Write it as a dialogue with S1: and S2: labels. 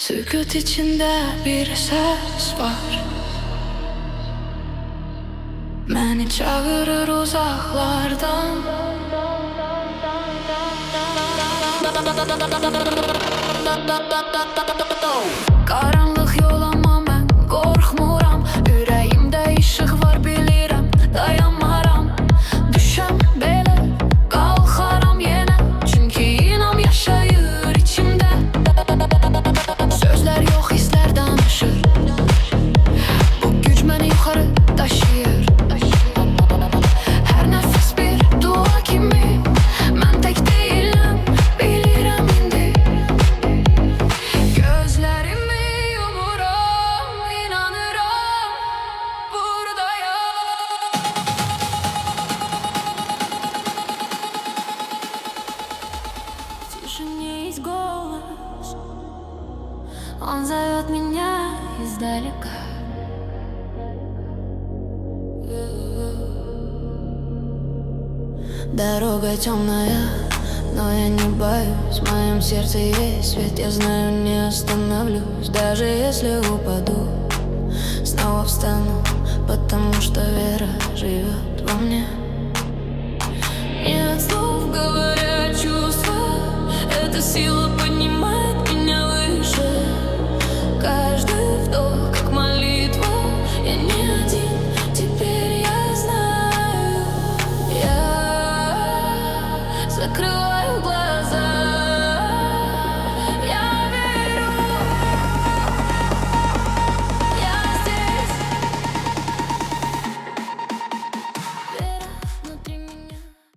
S1: Sükut içinde bir ses var, beni çağırır uzaklardan. Karanlık yol ama ben korkmuram. Yüreğimde ışık var bilirəm, dayanmaram. Düşəm belə, qalxaram yenə. Çünki inam yaşayır içimdə. Sözlər yox, hisslər danışır. Bu güc məni yuxarı daşıyır. Hər nəfəs bir dua kimi. Mən tək deyiləm, bilirəm indi. Gözlərimi yumuram, inanıram, buradayam. В тишине есть голос, он зовет меня издалека. Дорога темная, но я не боюсь. В моем сердце есть свет, я знаю, не остановлюсь. Даже если упаду, снова встану, потому что вера живет во мне. Нет слов, говорят чувства, эта сила поднимает меня выше. Каждый вдох, как молитва, я не один, теперь я знаю. Я закрываю глаза.